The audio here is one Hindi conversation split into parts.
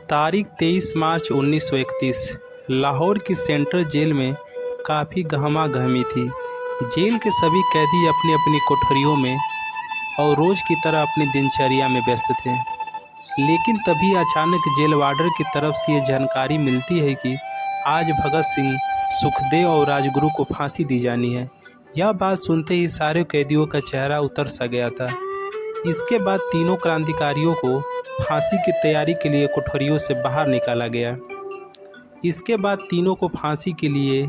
तारीख 23 मार्च 1931 लाहौर की सेंट्रल जेल में काफ़ी गहमा गहमी थी। जेल के सभी कैदी अपनी अपनी कोठरियों में और रोज़ की तरह अपनी दिनचर्या में व्यस्त थे। लेकिन तभी अचानक जेल वार्डर की तरफ से ये जानकारी मिलती है कि आज भगत सिंह, सुखदेव और राजगुरु को फांसी दी जानी है। यह बात सुनते ही सारे कैदियों का चेहरा उतर सा गया था। इसके बाद तीनों क्रांतिकारियों को फांसी की तैयारी के लिए कोठरियों से बाहर निकाला गया। इसके बाद तीनों को फांसी के लिए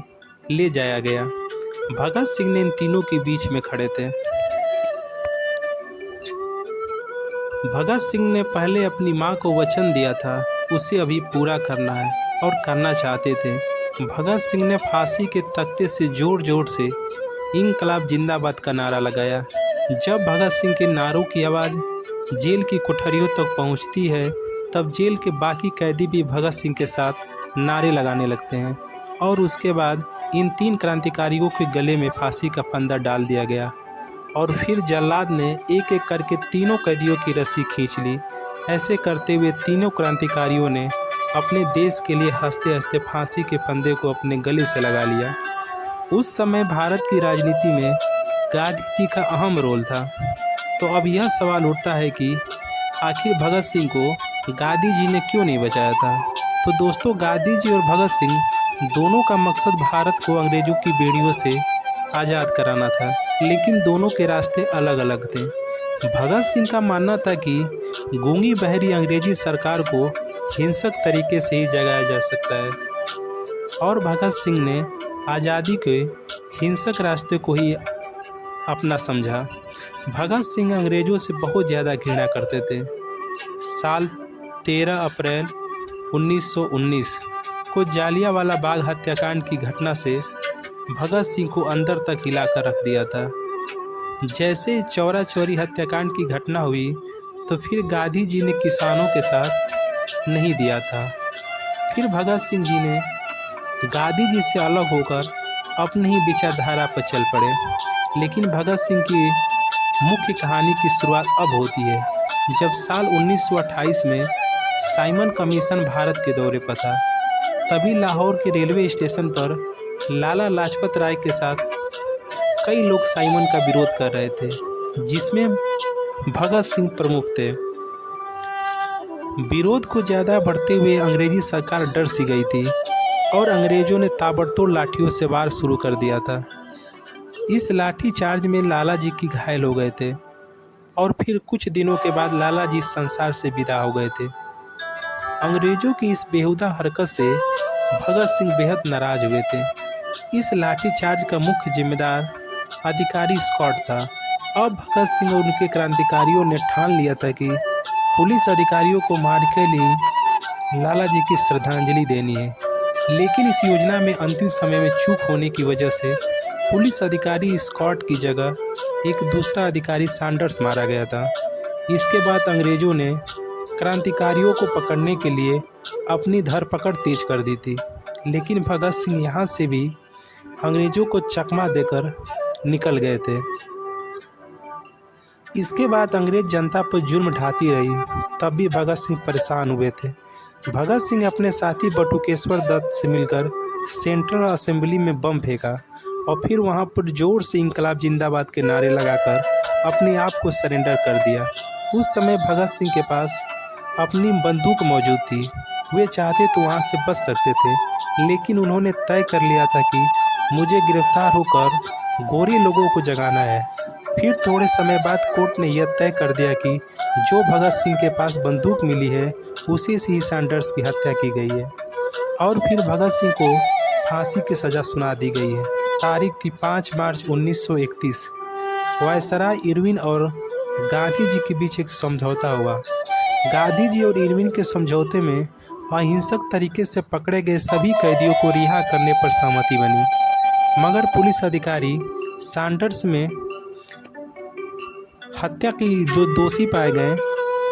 ले जाया गया। भगत सिंह ने इन तीनों के बीच में खड़े थे। भगत सिंह ने पहले अपनी मां को वचन दिया था, उसे अभी पूरा करना है और करना चाहते थे। भगत सिंह ने फांसी के तख्ते से जोर जोर से इंकलाब जिंदाबाद का नारा लगाया। जब भगत सिंह के नारों की आवाज़ जेल की कोठरियों तक पहुंचती है, तब जेल के बाकी कैदी भी भगत सिंह के साथ नारे लगाने लगते हैं और उसके बाद इन तीन क्रांतिकारियों के गले में फांसी का फंदा डाल दिया गया और फिर जल्लाद ने एक एक करके तीनों कैदियों की रस्सी खींच ली। ऐसे करते हुए तीनों क्रांतिकारियों ने अपने देश के लिए हंसते हंसते फांसी के फंदे को अपने गले से लगा लिया। उस समय भारत की राजनीति में गांधी जी का अहम रोल था। तो अब यह सवाल उठता है कि आखिर भगत सिंह को गांधी जी ने क्यों नहीं बचाया था। तो दोस्तों, गांधी जी और भगत सिंह दोनों का मकसद भारत को अंग्रेज़ों की बेड़ियों से आज़ाद कराना था, लेकिन दोनों के रास्ते अलग अलग थे। भगत सिंह का मानना था कि गूंगी बहरी अंग्रेजी सरकार को हिंसक तरीके से ही जगाया जा सकता है और भगत सिंह ने आज़ादी के हिंसक रास्ते को ही अपना समझा। भगत सिंह अंग्रेज़ों से बहुत ज़्यादा घृणा करते थे। साल 13 अप्रैल 1919 को जालियांवाला बाग हत्याकांड की घटना से भगत सिंह को अंदर तक हिलाकर रख दिया था। जैसे चौरा चौरी हत्याकांड की घटना हुई तो फिर गांधी जी ने किसानों के साथ नहीं दिया था। फिर भगत सिंह जी ने गांधी जी से अलग होकर अपनी ही विचारधारा पर चल पड़े। लेकिन भगत सिंह की मुख्य कहानी की शुरुआत अब होती है, जब साल 1928 में साइमन कमीशन भारत के दौरे पर था। तभी लाहौर के रेलवे स्टेशन पर लाला लाजपत राय के साथ कई लोग साइमन का विरोध कर रहे थे, जिसमें भगत सिंह प्रमुख थे। विरोध को ज़्यादा बढ़ते हुए अंग्रेजी सरकार डर सी गई थी और अंग्रेज़ों ने ताबड़तोड़ लाठियों से वार शुरू कर दिया था। इस लाठी चार्ज में लाला जी की घायल हो गए थे और फिर कुछ दिनों के बाद लाला जी संसार से विदा हो गए थे। अंग्रेज़ों की इस बेहुदा हरकत से भगत सिंह बेहद नाराज हुए थे। इस लाठी चार्ज का मुख्य जिम्मेदार अधिकारी स्कॉट था। अब भगत सिंह और उनके क्रांतिकारियों ने ठान लिया था कि पुलिस अधिकारियों को मार के लिए लाला जी की श्रद्धांजलि देनी है। लेकिन इस योजना में अंतिम समय में चूक होने की वजह से पुलिस अधिकारी स्कॉट की जगह एक दूसरा अधिकारी सैंडर्स मारा गया था। इसके बाद अंग्रेज़ों ने क्रांतिकारियों को पकड़ने के लिए अपनी धरपकड़ तेज कर दी थी, लेकिन भगत सिंह यहाँ से भी अंग्रेज़ों को चकमा देकर निकल गए थे। इसके बाद अंग्रेज़ जनता पर जुर्म ढाती रही, तब भी भगत सिंह परेशान हुए थे। भगत सिंह अपने साथी बटुकेश्वर दत्त से मिलकर सेंट्रल असेंबली में बम फेंका और फिर वहां पर जोर से इंकलाब जिंदाबाद के नारे लगाकर अपने आप को सरेंडर कर दिया। उस समय भगत सिंह के पास अपनी बंदूक मौजूद थी। वे चाहते तो वहां से बच सकते थे, लेकिन उन्होंने तय कर लिया था कि मुझे गिरफ्तार होकर गोरे लोगों को जगाना है। फिर थोड़े समय बाद कोर्ट ने यह तय कर दिया कि जो भगत सिंह के पास बंदूक मिली है उसी से ही सैंडर्स की हत्या की गई है और फिर भगत सिंह को फांसी की सज़ा सुना दी गई है। तारीख थी 5 मार्च 1931। वायसराय इरविन और गांधी जी के बीच एक समझौता हुआ। गांधी जी और इरविन के समझौते में अहिंसक तरीके से पकड़े गए सभी कैदियों को रिहा करने पर सहमति बनी, मगर पुलिस अधिकारी सैंडर्स में हत्या की जो दोषी पाए गए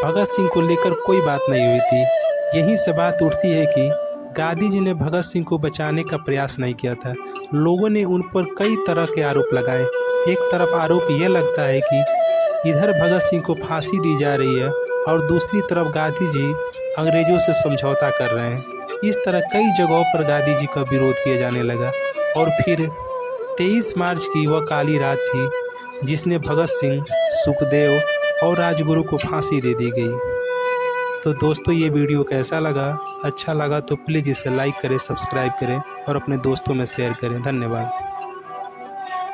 भगत सिंह को लेकर कोई बात नहीं हुई थी। यहीं से बात उठती है कि गांधी जी ने भगत सिंह को बचाने का प्रयास नहीं किया था। लोगों ने उन पर कई तरह के आरोप लगाए। एक तरफ आरोप यह लगता है कि इधर भगत सिंह को फांसी दी जा रही है और दूसरी तरफ गांधी जी अंग्रेज़ों से समझौता कर रहे हैं। इस तरह कई जगहों पर गांधी जी का विरोध किया जाने लगा और फिर 23 मार्च की वह काली रात थी जिसने भगत सिंह, सुखदेव और राजगुरु को फांसी दे दी गई। तो दोस्तों, ये वीडियो कैसा लगा? अच्छा लगा तो प्लीज़ इसे लाइक करें, सब्सक्राइब करें और अपने दोस्तों में शेयर करें। धन्यवाद।